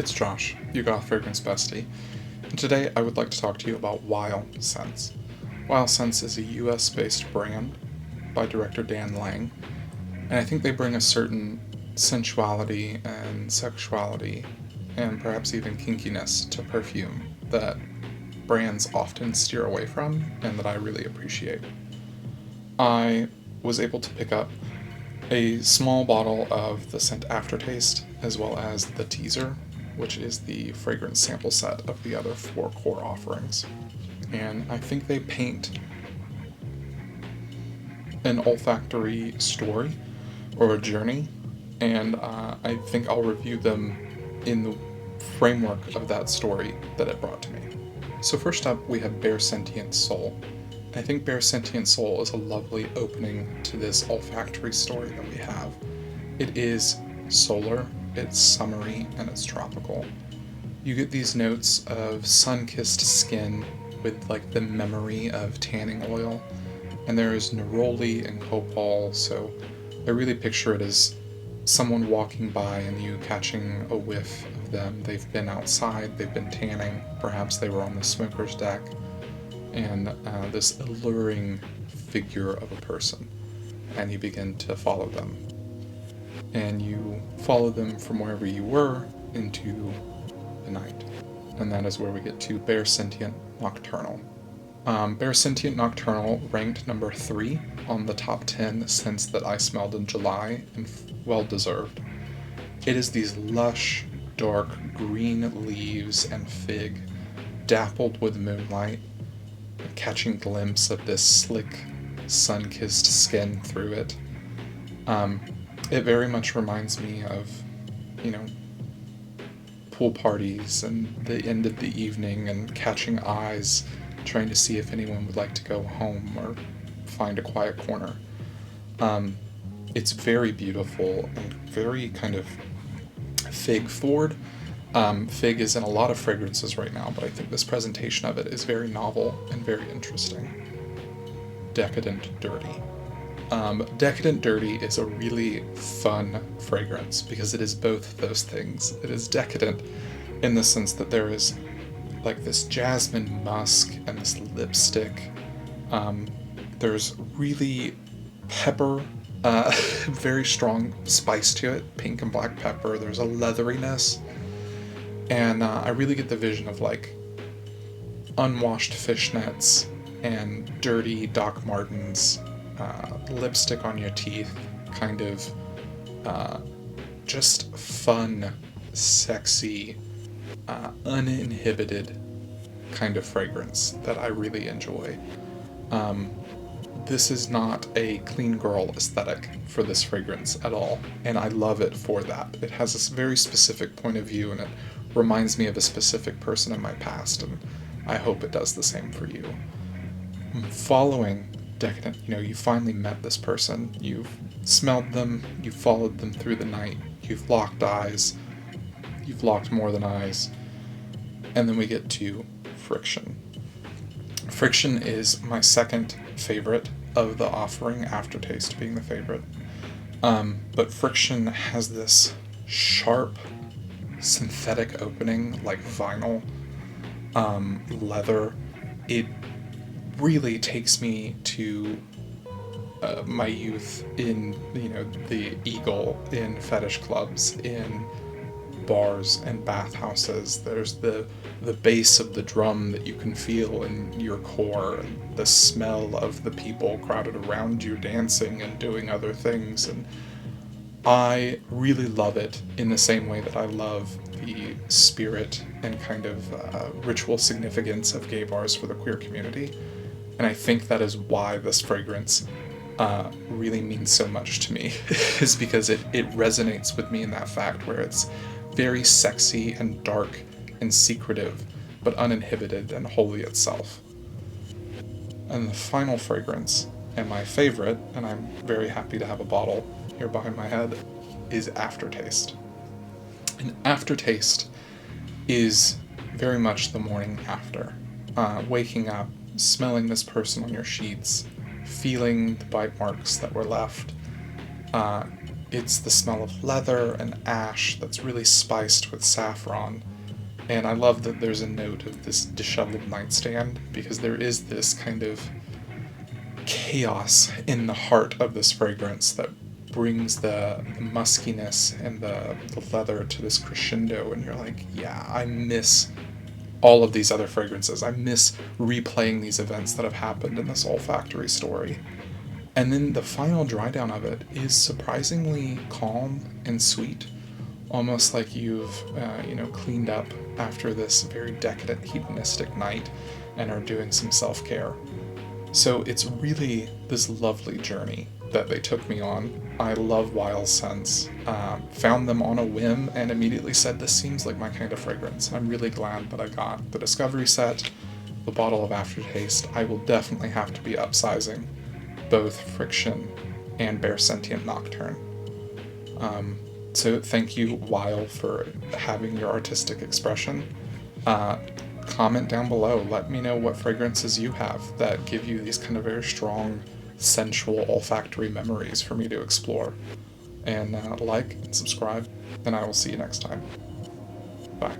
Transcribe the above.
it's Josh, your Goth fragrance bestie, and today I would like to talk to you about Wile Scents. Wile Scents is a US-based brand by director Dan Lang, and I think they bring a certain sensuality and sexuality, and perhaps even kinkiness to perfume that brands often steer away from, and that I really appreciate. I was able to pick up a small bottle of the scent Aftertaste, as well as the teaser, which is the fragrance sample set of the other 4 core offerings. And I think they paint an olfactory story or a journey, and I think I'll review them in the framework of that story that it brought to me. So first up, we have Bare Sentient Soul. I think Bare Sentient Soul is a lovely opening to this olfactory story that we have. It is solar, it's summery, and it's tropical. You get these notes of sun-kissed skin with like the memory of tanning oil, and there is neroli and copal, so I really picture it as someone walking by and you catching a whiff of them. They've been outside, they've been tanning, perhaps they were on the smoker's deck, and this alluring figure of a person, and you begin to follow them. And you follow them from wherever you were into the night. And that is where we get to Bare Sentient Nocturnal. Bare Sentient Nocturnal ranked number 3 on the top 10 scents that I smelled in July, and well deserved. It is these lush, dark green leaves and fig, dappled with moonlight, catching glimpse of this slick, sun-kissed skin through it. It very much reminds me of, pool parties and the end of the evening and catching eyes, trying to see if anyone would like to go home or find a quiet corner. It's very beautiful and very kind of fig-forward. Fig is in a lot of fragrances right now, but I think this presentation of it is very novel and very interesting. Decadent Dirty. Decadent Dirty is a really fun fragrance because it is both those things. It is decadent in the sense that there is like this jasmine musk and this lipstick. There's really pepper, very strong spice to it, pink and black pepper. There's a leatheriness. And I really get the vision of like unwashed fishnets and dirty Doc Martens, lipstick on your teeth, kind of just fun, sexy, uninhibited kind of fragrance that I really enjoy. This is not a clean girl aesthetic for this fragrance at all, and I love it for that. It has this very specific point of view, and it reminds me of a specific person in my past, and I hope it does the same for you. Following Decadent, you finally met this person, you've smelled them, you've followed them through the night, you've locked eyes, you've locked more than eyes, and then we get to Friction. Friction is my second favorite of the offering, Aftertaste being the favorite. But Friction has this sharp, synthetic opening, like vinyl, leather. It really takes me to my youth in, the Eagle, in fetish clubs, in bars and bathhouses. There's the bass of the drum that you can feel in your core, and the smell of the people crowded around you dancing and doing other things, and I really love it in the same way that I love the spirit and kind of ritual significance of gay bars for the queer community. And I think that is why this fragrance really means so much to me, is because it resonates with me in that fact where it's very sexy and dark and secretive, but uninhibited and wholly itself. And the final fragrance, and my favorite, and I'm very happy to have a bottle here behind my head, is Aftertaste. And Aftertaste is very much the morning after. Waking up, smelling this person on your sheets, feeling the bite marks that were left, It's the smell of leather and ash that's really spiced with saffron. And I love that there's a note of this disheveled nightstand, because there is this kind of chaos in the heart of this fragrance that brings the muskiness and the leather to this crescendo, and you're like, yeah, I miss all of these other fragrances. I miss replaying these events that have happened in this olfactory story. And then the final dry down of it is surprisingly calm and sweet, almost like you've cleaned up after this very decadent hedonistic night and are doing some self-care. So it's really this lovely journey that they took me on. I love Wile Scents. Found them on a whim and immediately said, this seems like my kind of fragrance. I'm really glad that I got the Discovery set, the bottle of Aftertaste. I will definitely have to be upsizing both Friction and Bare Sentient Nocturne. So thank you, Wile, for having your artistic expression. Comment down below. Let me know what fragrances you have that give you these kind of very strong, sensual olfactory memories for me to explore. And like and subscribe, and I will see you next time. Bye.